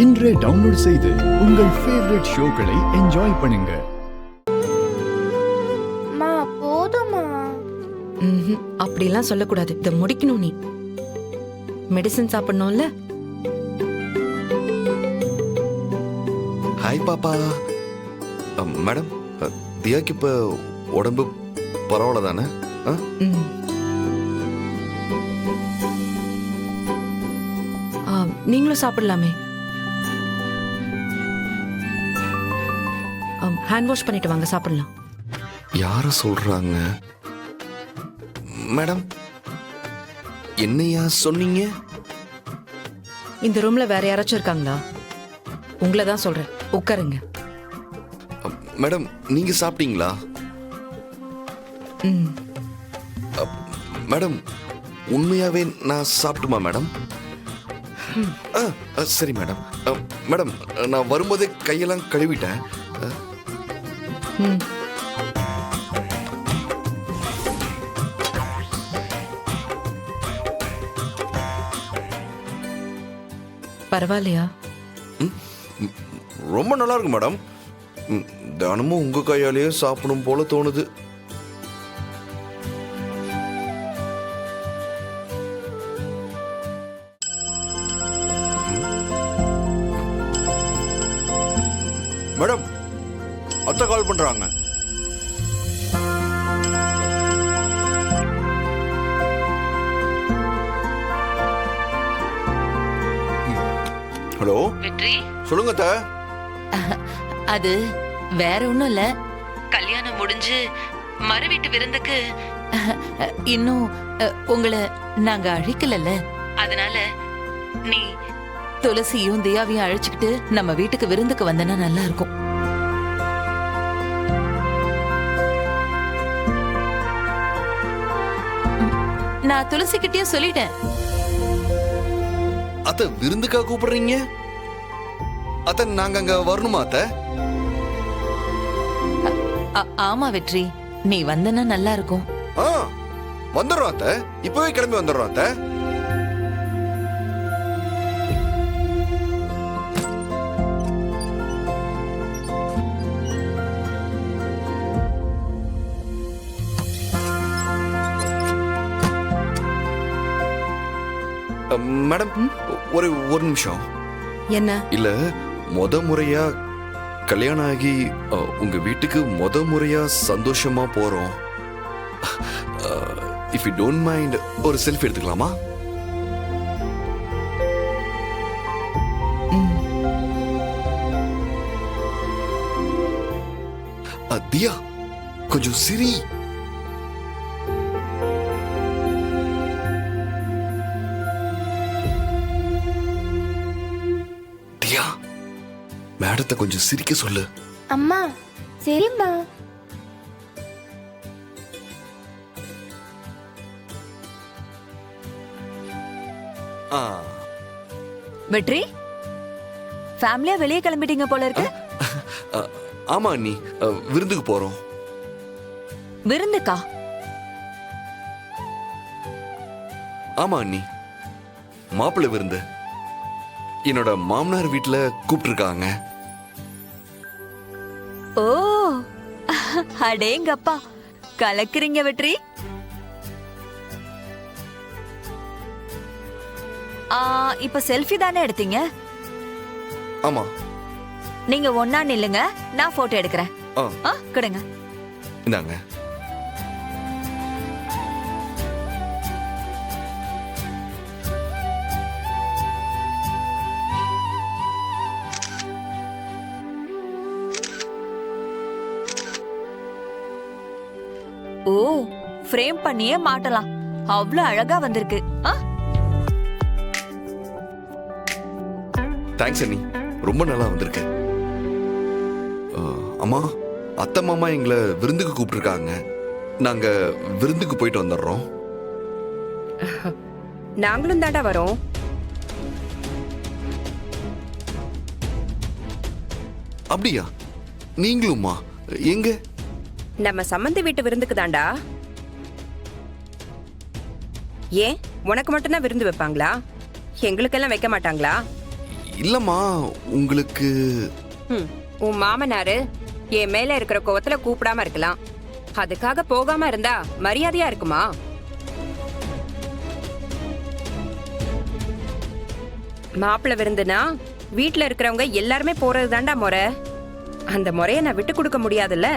இன்றே டவுன்லோட் செய்து உங்கள் ஃபேவரட் ஷோக்களை என்ஜாய் பண்ணுங்க. மா போதுமா? அப்படிலாம் சொல்லக்கூடாது. இதை முடிக்கணும். நீ மெடிசன் சாப்பிடணும்ல. ஹாய் பாப்பா. மேடம், தியாக்கு இப்ப உடம்பு பரவாயில்ல தானே? நீங்களும் சாப்பிடலாமே. ஹேண்ட் வாஷ் பண்ணிட்டு வாங்க, சாப்பிடலாம். யார சொல்றாங்க மேடம்? என்னையா சொன்னீங்க? இந்த ரூம்ல வேற யாராச்சும் இருக்காங்களா? உங்களை தான் சொல்றேன், உட்காருங்க. மேடம், நீங்க சாப்பிட்டீங்களா? மேடம், உண்மையாவே நான் சாப்பிட்டுமா மேடம்? சரி மேடம். மேடம், நான் வரும்போதே கையெல்லாம் கழுவிட்டேன். பரவாயில்லையா? ரொம்ப நல்லா இருக்கு மேடம். தினமும் உங்க கையாலேயே சாப்பிடணும் போல தோணுது. மேடம், அத்தை கால் பண்றாங்க. ஹலோ வெற்றி, சொல்லுங்க அத்தை. அது வேற ஒண்ணும் இல்ல. கல்யாணம் முடிஞ்சு மறு வீட்டு விருந்துக்கு இன்னும் உங்களை நாங்க அழைக்கலல்ல. அதனால நீ துளசியும் தியாவையும் அழைச்சுக்கிட்டு நம்ம வீட்டுக்கு விருந்துக்கு வந்தனா நல்லா இருக்கும். நான் துளசி கிட்டயும் சொல்லிட்டேன். அத்தை, விருந்துக்கா கூப்பிடுறீங்க? அத்தை, நாங்க அங்க வரணுமா அத்தை? ஆமா வெற்றி, நீ வந்தனா நல்லா இருக்கும். வந்துடுறோம் அத்தை. இப்பவே கிளம்பி வந்துடுறோம் அத்தை. மேடம், ஒரு நிமிஷம். என்ன? இல்ல, முறையா கல்யாணம் ஆகி உங்க வீட்டுக்கு முறையா சந்தோஷமா போறோம். இஃப் யூ டோன்ட் மைண்ட், ஒரு செல்ஃபி எடுத்துக்கலாமா? தியா, கொஞ்சம் சிரி. மேடத்தை கொஞ்சம் சிரிக்க சொல்லு. அம்மா சரிம்மா. வெற்றி, ஃபேமிலியா வெளியே கிளம்பிட்டீங்க போல இருக்கு. ஆமா அண்ணி, விருந்துக்கு போறோம். விருந்துக்கா? ஆமா அண்ணி, மாப்பிள்ளை விருந்து. என்னோட மாமனார் வீட்டுல கூப்பிட்டுருக்காங்க. ஓ, அடேங்கப்பா, கலக்குறீங்க வெற்றி. இப்ப செல்ஃபி தானே எடுத்தீங்க? ஆமா. நீங்க ஒன்னா நில்லுங்க, நான் போட்டோ எடுக்கிறேன். கொடுங்க. இந்தாங்க. ஓ, ஃப்ரேம் பண்ணியே மாட்டலாம். அவ்வளவு அழகா வந்திருக்கு. தேங்க்ஸ் அண்ணி, ரொம்ப நல்லா வந்திருக்கு. அம்மா, அத்தை மாமா எங்களை விருந்துக்கு கூப்பிட்டுருக்காங்க. நாங்க விருந்துக்கு போயிட்டு வந்துடுறோம். நாங்களும் தாண்டா வரோம். அப்படியா? நீங்களுமா? எங்க? நம்ம சம்மந்தி வீட்டு விருந்துக்கு தாண்டா. ஏன் உனக்கு மட்டும்தான் விருந்து வைப்பாங்களா? எங்களுக்கெல்லாம் வைக்க மாட்டாங்களா? இல்லம்மா உங்களுக்கு உன் மாமனாரு என் மேல இருக்கிற கோவத்துல கூப்பிடாம இருக்கலாம். அதுக்காக போகாம இருந்தா மரியாதையா இருக்குமா? மாப்பிள்ளை விருந்துனா வீட்ல இருக்கிறவங்க எல்லாருமே போறது தாண்டா முறை. அந்த முறைய நான் விட்டு கொடுக்க முடியாதுல்ல.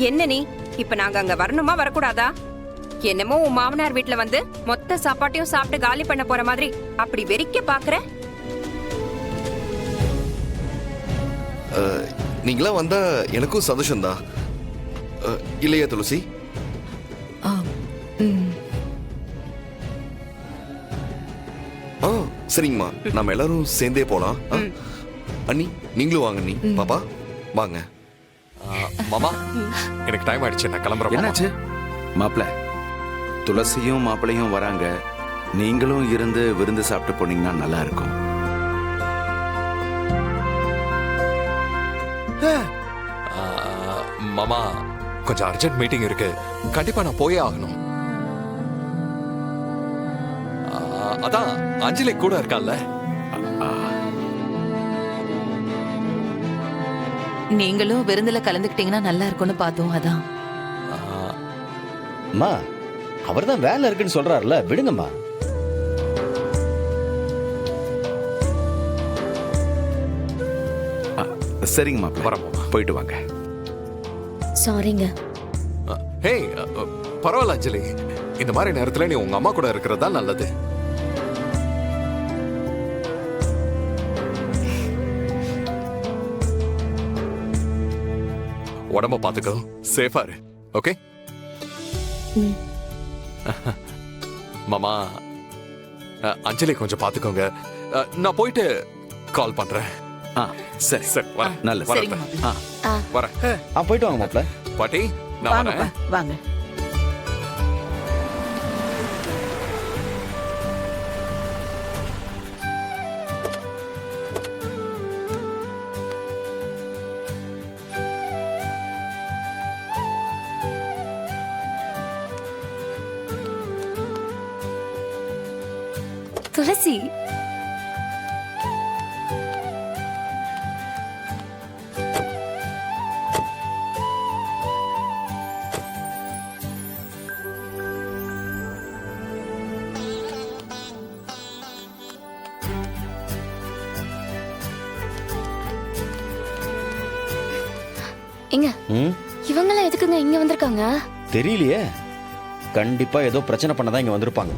என்ன நீ இப்ப நாங்க அங்க வரணுமா வரக்கூடாதா? என்னமோ உன் மாமனார் வீட்ல வந்து மொத்த சாப்பாட்டையும் சாப்பிட்டு காலி பண்ண போற மாதிரி அப்படி வெறிக்க பாக்குற. நீங்களா வந்தா எனக்கும் சந்தோஷம்தான். இல்லையா துளசி? ஆ, ம். ஆ சரிங்கம்மா, நம்ம எல்லாரும் சேர்ந்தே போலாம். அண்ணி நீங்களும் வாங்க. நீ பாப்பா வாங்க. மாமா எனக்கு டைம் ஆயிடுச்சு, நான் கிளம்புறேன். என்னாச்சு மாப்பிள்ள? துளசியும் மாப்பிள்ளையும் வராங்க, நீங்களும் இருந்து விருந்து சாப்பிட்டு போனீங்கன்னா நல்லா இருக்கும். மாமா கொஞ்சம் அர்ஜென்ட் மீட்டிங் இருக்கு, கண்டிப்பா நான் போயே ஆகணும். அதான் அஞ்சலி கூட இருக்கால்ல. நீங்களும் விருந்துல கலந்துக்கிட்டீங்கன்னா நல்லா இருக்கும்னு பார்த்தோம். அதான் அம்மா, அவர் தான் வேலை இருக்குன்னு சொல்றாருல, விடுங்கம்மா. சரிங்க மாப்பிள்ள, வரேன் மாமா. போயிட்டு வாங்க. சாரிங்க. ஹே பரவாயில்ல அஞ்சலி, இந்த மாதிரி நேரத்துல நீ உங்க அம்மா கூட இருக்கிறது தான் நல்லது. உடம்ப பாத்துக்கோ, சேஃபா இரு. ஓகே மாமா, அஞ்சலி கொஞ்சம் பாத்துக்கோங்க. நான் போயிட்டு கால் பண்றேன். சரி சரி வரேன். நல்லது. சரிங்க மாப்பிள்ளை. வரேன். போயிட்டு வாங்க மாப்பிள்ள. பாட்டி நான் வரேன். வாங்க. துளசி, எங்க ம், இவங்கெல்லாம் எதுக்குங்க இங்க வந்திருக்காங்க? தெரியலையே. கண்டிப்பா ஏதோ பிரச்சனை பண்ணதான் இங்க வந்திருப்பாங்க.